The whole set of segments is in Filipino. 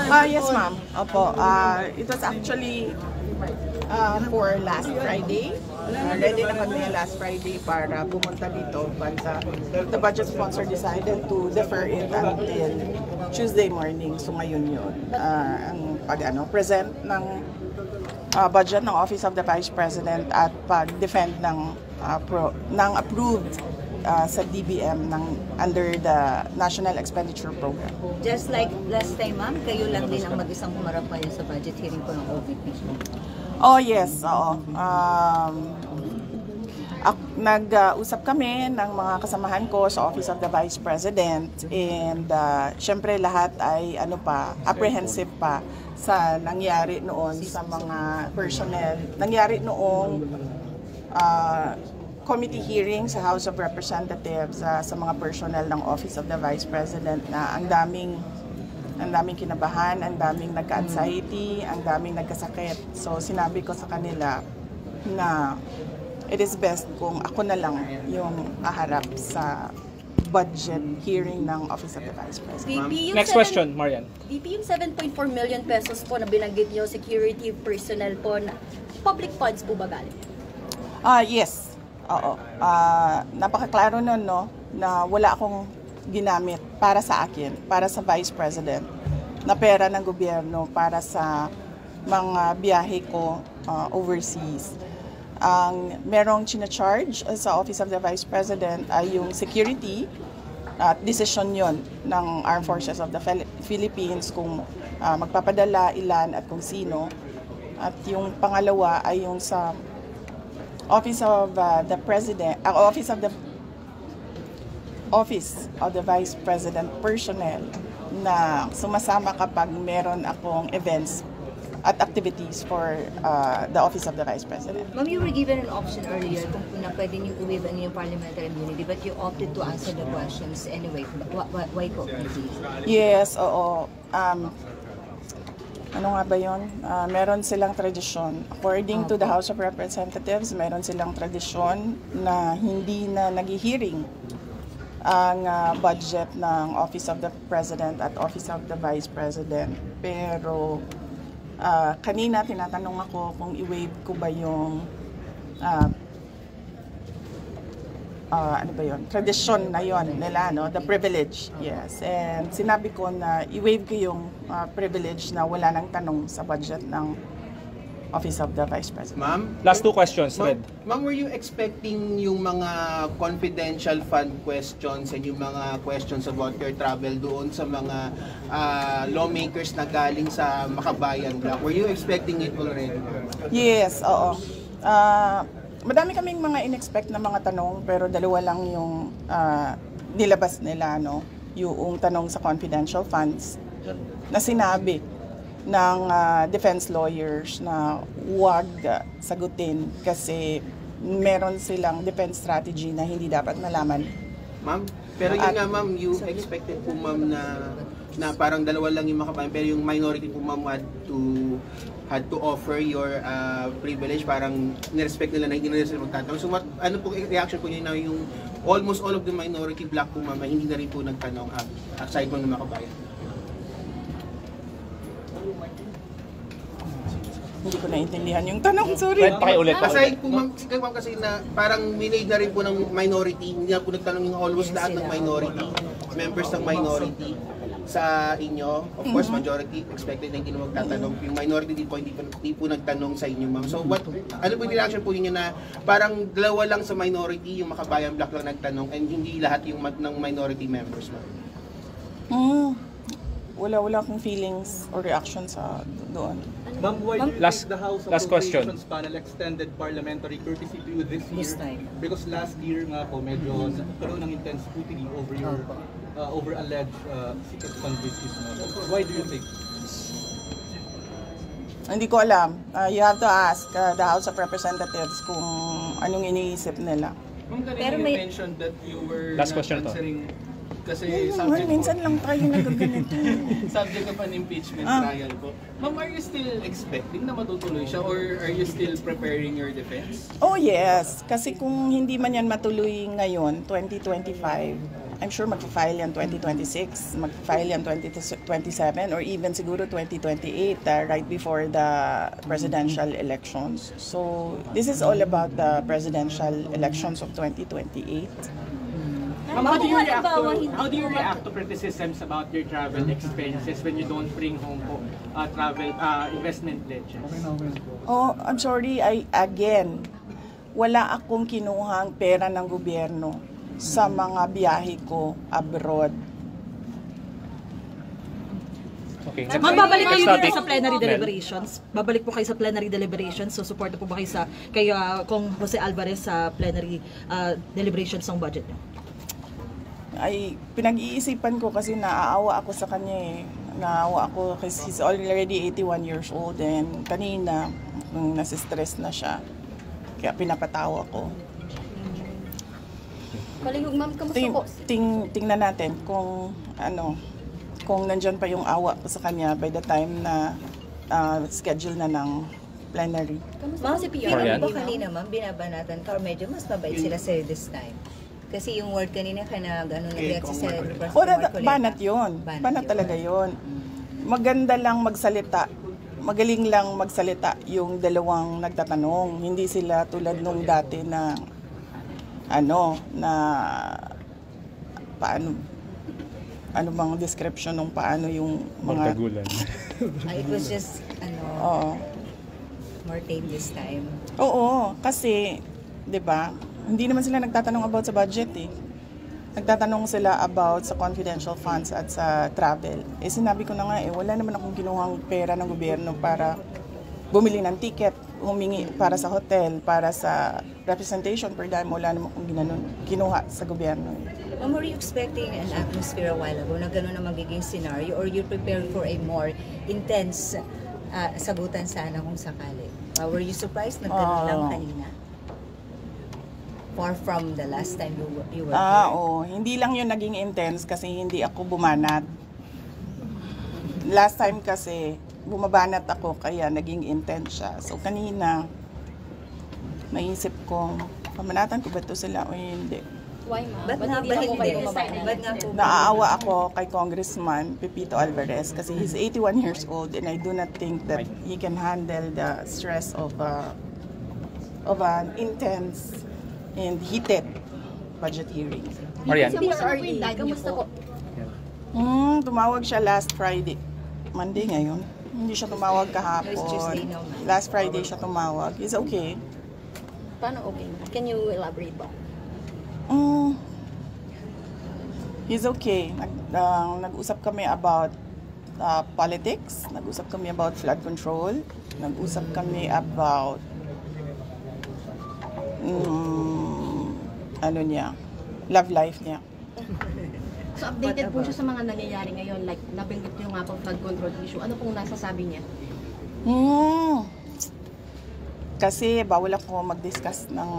Yes, ma'am. Opo. It was actually for last Friday. Ready na kami last Friday para pumunta dito. But the budget sponsor decided to defer it until Tuesday morning. So ngayon yun. Ang present ng budget ng Office of the Vice President at pag-defend ng approved sa DBM under the National Expenditure Program. Just like last time, ma'am, kayo lang din ang mag-isang humarap ngayon sa budget hearing po ng OVP. Oh yes, oo. Nag-usap kami ng mga kasamahan ko sa Office of the Vice President and syempre lahat ay apprehensive pa sa nangyari noon sa mga personnel. Nangyari noong committee hearing sa House of Representatives sa mga personnel ng Office of the Vice President na ang daming kinabahan, ang daming nagka-anxiety, ang daming nagkasakit. So sinabi ko sa kanila na it is best kung ako na lang yung aharap sa budget hearing ng Office of the Vice President. Next question, Marian. VP, yung 7.4 million pesos po na binanggit niyo, security personnel po, na public funds po ba galing? Yes. Oo. Napakaklaro nun, no, na wala akong ginamit para sa akin, para sa Vice President, na pera ng gobyerno para sa mga biyahe ko overseas. Ang merong china-charge sa Office of the Vice President ay yung security at decision yon ng Armed Forces of the Philippines kung magpapadala, ilan at kung sino. At yung pangalawa ay yung sa Office of the President, Office of the Vice President personnel na sumasama kapag meron akong events at activities for the Office of the Vice President. Ma'am, you were given an option earlier kung na pwede niyo i-waive yung parliamentary immunity, but you opted to answer the questions anyway. Why po? Yes, oo. Ano nga ba yun? Meron silang tradisyon. According to the House of Representatives, meron silang tradisyon na hindi na nag-hearing ang budget ng Office of the President at Office of the Vice President. Pero kanina tinatanong ako kung i-waive ko ba yung tradisyon na yon nila, no? The privilege, yes. And sinabi ko na i-waive ko yung privilege na wala nang tanong sa budget ng Office of the Vice President. Ma'am? Last two questions, Red. Ma'am, were you expecting yung mga confidential fund questions and yung mga questions about your travel doon sa mga lawmakers na galing sa Makabayan Block? Were you expecting it already? Yes, oo. Madami kaming mga in-expect na mga tanong pero dalawa lang yung nilabas nila, no? Yung tanong sa confidential funds na sinabi ng defense lawyers na huwag sagutin kasi meron silang defense strategy na hindi dapat malaman. Ma'am, pero yun nga ma'am, you expected po ma'am na parang dalawa lang yung Makabayan pero yung minority po ma'am had to offer your privilege, parang nirespect nila na hindi nila sila magtatanong. So ano po reaction po niyo na yung almost all of the minority block po ma'am hindi na rin po nagtanong aside from ng Makabayan? Hindi ko naintindihan yung tanong, sorry. Pakiulit. Aside po ma'am, kasi na parang minade na rin po ng minority, hindi na po nagtanong yung almost lahat ng minority, members ng minority sa inyo. Of course, majority expected na hindi na magtatanong. Yung minority hindi po nagtanong sa inyo, ma'am. So ano po yung reaction po ninyo na parang dalawa lang sa minority, yung Makabayan Block lang nagtanong and hindi lahat yung ng minority members, ma'am? Wala akong feelings or reactions sa doon. Ma'am, why last the House question. Appropriations Panel extended parliamentary courtesy to you this year? time. Because last year nga po, medyo nagkaroon ng intense scrutiny over your over alleged secret fund business. Why do you think? Hindi ko alam. You have to ask the House of Representatives kung anong iniisip nila. Ma'am, kanina you mentioned that you were last question considering kasi subject minsan lang tayo nagaganito. subject of an impeachment trial po. Ma'am, are you still expecting na matutuloy siya or are you still preparing your defense? Oh yes, kasi kung hindi man yan matuloy ngayon, 2025, I'm sure mag-file yan 2026, mag-file yan 2027, or even siguro 2028, right before the presidential elections. So, this is all about the presidential elections of 2028. How do you react to criticisms about your travel expenses when you don't bring home po travel investment pledges? Oh, I'm sorry, wala akong kinuhang pera ng gobyerno sa mga biyahe ko abroad. Okay. Ma'am, babalik kayo Next dito topic. sa plenary Mel. deliberations. Babalik po kayo sa plenary deliberations. So, support po ba kayo sa kay Kong Jose Alvarez sa plenary deliberations ng budget niyo? Ay, pinag-iisipan ko kasi naaawa ako sa kanya eh. Naawa ako kasi he's already 81 years old and kanina nasistress na siya. Kaya pinapatawa ko. Kalihog ma'am, kamusta po? Tingnan natin kung kung nandyan pa yung awa ko sa kanya by the time na schedule na ng plenary. Ma'am, si Pio, Marian? ba kanina ma'am, binabanatan ka or medyo mas mabait sila sa'yo this time? Kasi yung word kanina ka nag-react sa Banat yun. Banat talaga yun. Maganda lang magsalita. Magaling lang magsalita yung dalawang nagtatanong. Hindi sila tulad nung dati na ano bang description ng paano yung mga... Magtagulan. It was just, Oo. more tame this time. Oo, kasi, di ba, hindi naman sila nagtatanong about sa budget eh. Nagtatanong sila about sa confidential funds at sa travel. Eh sinabi ko na nga wala naman akong kinuhang pera ng gobyerno para bumili ng ticket, humingi para sa hotel, para sa representation per dime, wala naman akong kinuha sa gobyerno. Ma'am, were you expecting an atmosphere a while ago na gano'n na magiging scenario or you prepared for a more intense sagutan sana kung sakali? Were you surprised na gano'n lang kanina? Far from the last time you were here? Oo. Hindi lang yun naging intense kasi hindi ako bumanat. Last time kasi, bumabanat ako kaya naging intense siya. So kanina, naisip ko, pamanatan ko ba ito sila o hindi? Why ma'am? Ba't Ba't nga hindi ba na po hindi? kayo bumabanat? Ba't nga po? Naaawa ako kay Congressman Pepito Alvarez kasi he's 81 years old and I do not think that he can handle the stress of an intense and heated budget hearing. Marian? Si PRRD, kamusta po? Tumawag siya last Friday. Monday ngayon. Hindi siya tumawag kahapon. It's Tuesday now, ma'am. Last Friday siya tumawag. He's okay. Paano okay? Can you elaborate ba? He's okay. Nag-usap kami about politics. Nag-usap kami about flood control. Nag-usap kami about love life niya. So updated po siya sa mga nangyayari ngayon, like nabanggit niyo nga po flood control issue. Ano pong nasasabi niya? Kasi bawal ako mag-discuss ng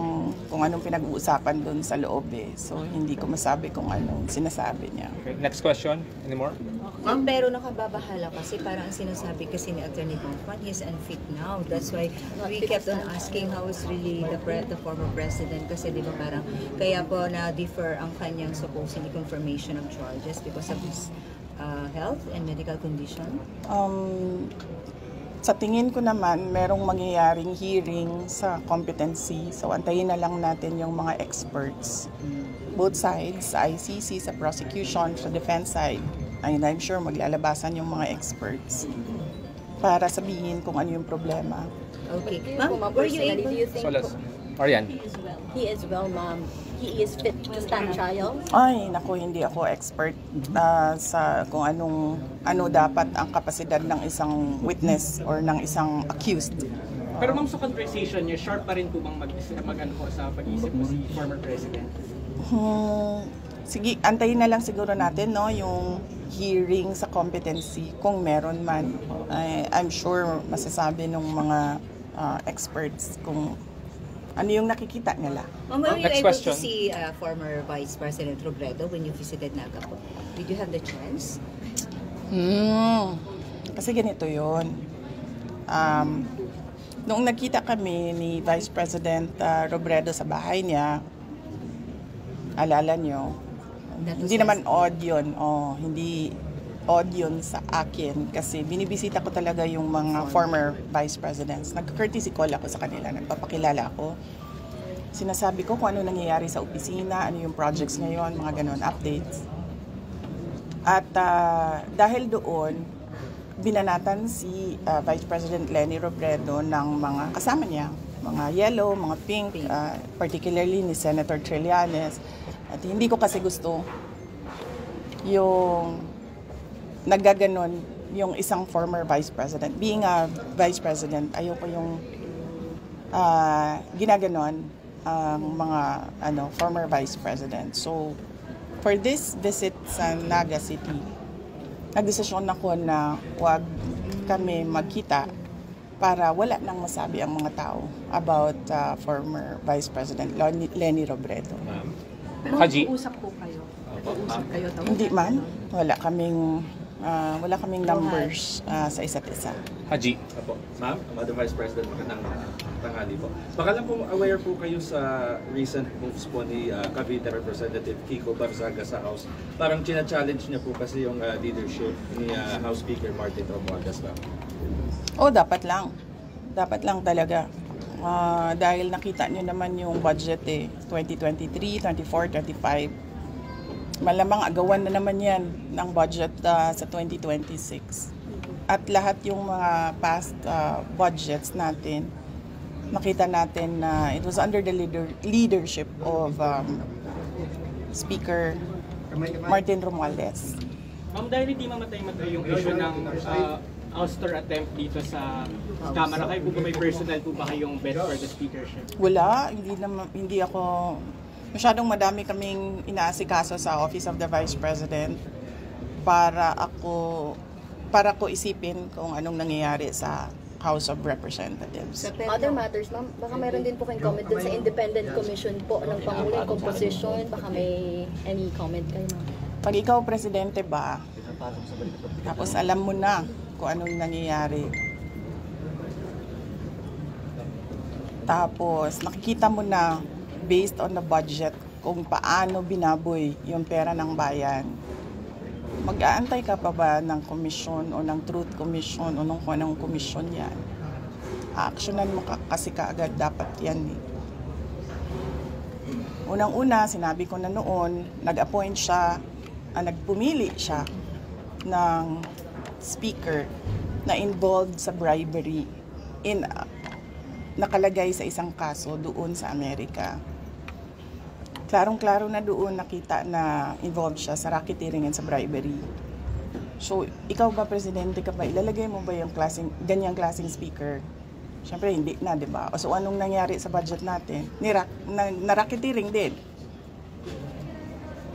kung anong pinag-uusapan doon sa loob eh. So hindi ko masabi kung anong sinasabi niya. Okay, next question. Any more? Pero nakababahala kasi parang ang sinasabi kasi ni Atty. Bonfan, he's unfit now. That's why we kept on asking how is really the former president kasi di ba parang kaya po na-defer ang kanyang supposedly confirmation of charges because of his health and medical condition. Sa tingin ko naman, merong mangyayaring hearing sa competency. So, antayin na lang natin yung mga experts. Both sides, sa ICC, sa prosecution, sa defense side. And I'm sure maglalabasan yung mga experts para sabihin kung ano yung problema. Okay. Ma'am, were you able... Do you think Marian? he is well, ma'am? He is fit to stand trial? Ay, naku, hindi ako expert sa kung ano dapat ang kapasidad ng isang witness or ng isang accused. Pero ma'am, sa conversation niyo, sharp pa rin po bang mag-ano po sa pag-isip mo si former president? Sige, antayin na lang siguro natin yung hearing sa competency kung meron man. I'm sure masasabi ng mga experts kung ano yung nakikita nila. Ma'am, were you Next able question. to see former Vice President Robredo when you visited Naga po? Did you have the chance? Kasi ganito yun. Noong nagkita kami ni Vice President Robredo sa bahay niya, alala nyo, Hindi naman odd yun. Hindi odd yun sa akin kasi binibisita ko talaga yung mga former vice presidents. Nag-courtesy call ako sa kanila, nagpapakilala ako. Sinasabi ko kung ano nangyayari sa opisina, ano yung projects ngayon, mga ganon, updates. At dahil doon, binanatan si Vice President Leni Robredo ng mga kasama niya, mga yellow, mga pink, particularly ni Senator Trillanes. At hindi ko kasi gusto yung naggaganon yung isang former vice president. Being a vice president, ayoko yung ginaganon ang mga former vice president. So, for this visit sa Naga City, nagdesisyon ako na huwag kami magkita para wala nang masabi ang mga tao about former Vice President Leni Robredo. Haji. Usap po kayo. Usap kayo. Hindi man. Wala kaming numbers sa isa't isa. Haji. Apo. Ma'am, Madam Vice President, magandang tanghali po. Baka lang po aware po kayo sa recent moves po ni Cavite Representative Kiko Barzaga sa House. Parang china-challenge niya po kasi yung leadership ni House Speaker Martin Romualdez lang. Dapat lang. Dapat lang talaga. Dahil nakita nyo naman yung budget 2023, 24, 25. Malamang agawan na naman yan ng budget sa 2026. At lahat yung mga past budgets natin, nakita natin na it was under the leadership of Speaker Martin Romualdez. Ma'am, dahil hindi mamatay-matay yung issue ng ouster attempt dito sa Kamara, kayo po ba may personal po ba kayong bet for the speakership? Wala, hindi ako, masyadong madami kaming inaasikaso sa Office of the Vice President para ko isipin kung anong nangyayari sa House of Representatives. Other matters, ma'am, baka meron din po kayong comment dun sa independent commission po ng Pangulo, yung composition, baka may any comment kayo, ma'am? Pag ikaw presidente ba, tapos alam mo na kung anong nangyayari. Tapos nakikita mo na based on the budget kung paano binaboy yung pera ng bayan. Mag-aantay ka pa ba ng komisyon o ng Truth Commission o ng kung anong komisyon yan? Actionan mo kasi kaagad dapat yan eh. Unang-una, sinabi ko na noon, nag-appoint siya, nagpumili siya ng speaker na involved sa bribery nakalagay sa isang kaso doon sa Amerika. Klarong-klaro na doon nakita na involved siya sa racketeering and sa bribery. So, ikaw ba, presidente ka ba, ilalagay mo ba yung ganyang klaseng speaker? Siyempre, hindi na, di ba? So, anong nangyari sa budget natin? Na-racketeering din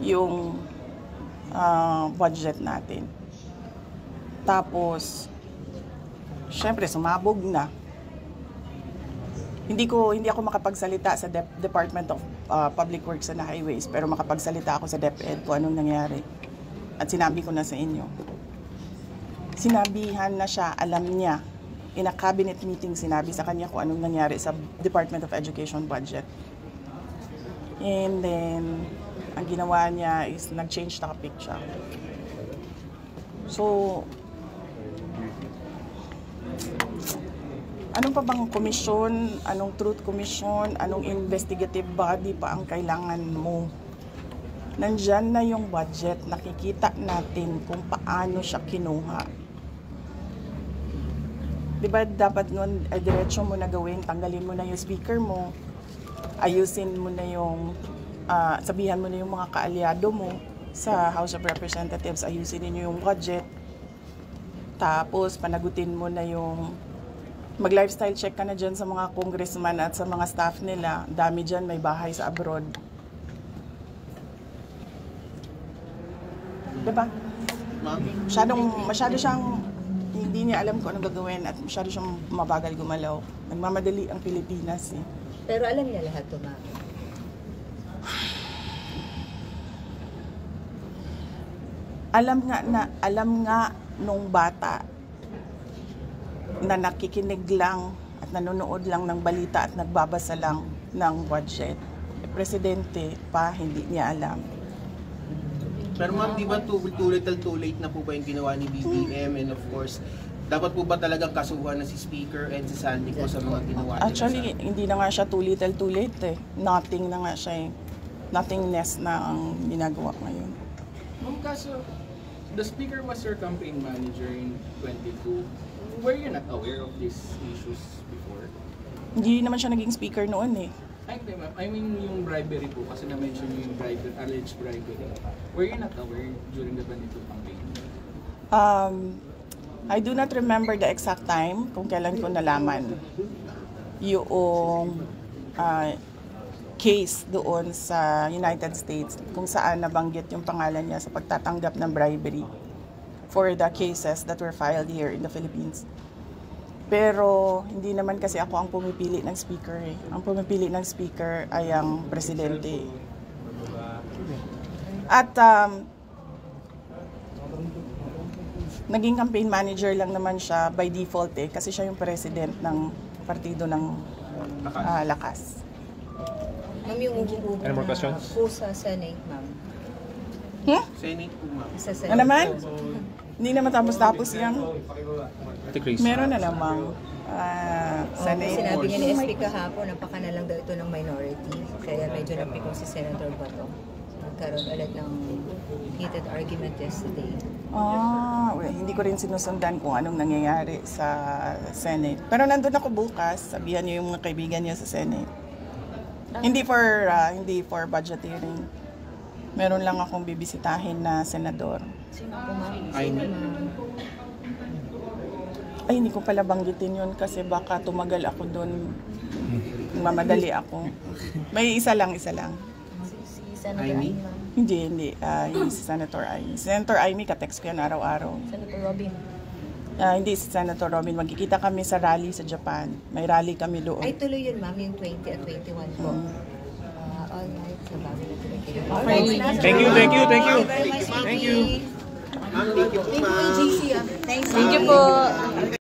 yung budget natin. Tapos, syempre, sumabog na. Hindi ako makapagsalita sa Department of Public Works and Highways, pero makapagsalita ako sa DepEd kung anong nangyari. At sinabi ko na sa inyo. Sinabihan na siya, alam niya. In a cabinet meeting, sinabi sa kanya kung anong nangyari sa Department of Education budget. And then, ang ginawa niya is nag-change topic siya. So, anong pa bang komisyon, anong truth commission, anong investigative body pa ang kailangan mo? Nandyan na yung budget, nakikita natin kung paano siya kinuha. Diba dapat nun, diretso mo na gawin, tanggalin mo na yung speaker mo, ayusin mo na yung, sabihan mo na yung mga kaalyado mo sa House of Representatives, ayusin niyo yung budget, tapos panagutin mo na yung mag-lifestyle check ka na dyan sa mga congressman at sa mga staff nila. Dami dyan, may bahay sa abroad. Diba? Masyado siyang hindi niya alam kung anong gagawin at masyado siyang mabagal gumalaw. Nagmamadali ang Pilipinas eh. Pero alam niya lahat ito, ma'am. Alam nga nung bata na nakikinig lang at nanonood lang ng balita at nagbabasa lang ng budget. Presidente pa, hindi niya alam. Pero ma'am, di ba too little too late na po ba yung ginawa ni BBM, and of course, dapat po ba talagang kasuhan na si Speaker and si Sandy ko sa mga ginawa nila? Actually, hindi na nga siya too little too late eh. Nothing na nga siya eh. Nothingness na ang ginagawa ngayon. Ma'am, kaso, the Speaker was your campaign manager in 22. Were you not aware of these issues before? Hindi naman siya naging speaker noon eh. Ay, hindi ma'am. I mean yung bribery po, kasi na-mention niyo yung bribery, alleged bribery. Were you not aware during the 22 campaign? I do not remember the exact time kung kailan ko nalaman yung case doon sa United States kung saan nabanggit yung pangalan niya sa pagtatanggap ng bribery for the cases that were filed here in the Philippines. Pero hindi naman kasi ako ang pumipili ng speaker eh. Ang pumipili ng speaker ay ang presidente. At naging campaign manager lang naman siya by default eh, kasi siya yung president ng partido ng Lakas. Ma'am, yung umuupo Any more questions? po sa Senate, ma'am. Senate po, ma'am. Sa Senate. Ano naman? Hindi naman tapos yan. Ate Chris. Meron na namang Senate. Sinabi niya ni SP kahapon, napaka na lang daw ito ng minority. Kaya medyo napikong si Senator Bato. Nagkaroon ulit ng heated argument yesterday. Hindi ko rin sinusundan kung anong nangyayari sa Senate. Pero nandun ako bukas, sabihan niyo yung mga kaibigan niya sa Senate. Hindi for budgeteering. Meron lang akong bibisitahin na senador. Sino po, ma'am? Ay, hindi ko pala banggitin yun kasi baka tumagal ako doon. Mamadali ako. May isa lang. Si Senator Amy, ma'am. Hindi. Hindi si Senator Amy. Senator Amy, katext ko yan araw-araw. Senator Robin. Hindi si Senator Robin. Magkikita kami sa rally sa Japan. May rally kami doon. Ay, tuloy yun, ma'am, yung 20 at 21 po. All right, so bago na tuloy kayo. Thank you. Thank you very much, Thank you. Ma'am, thank you po, ma'am. Thanks, Thank you po.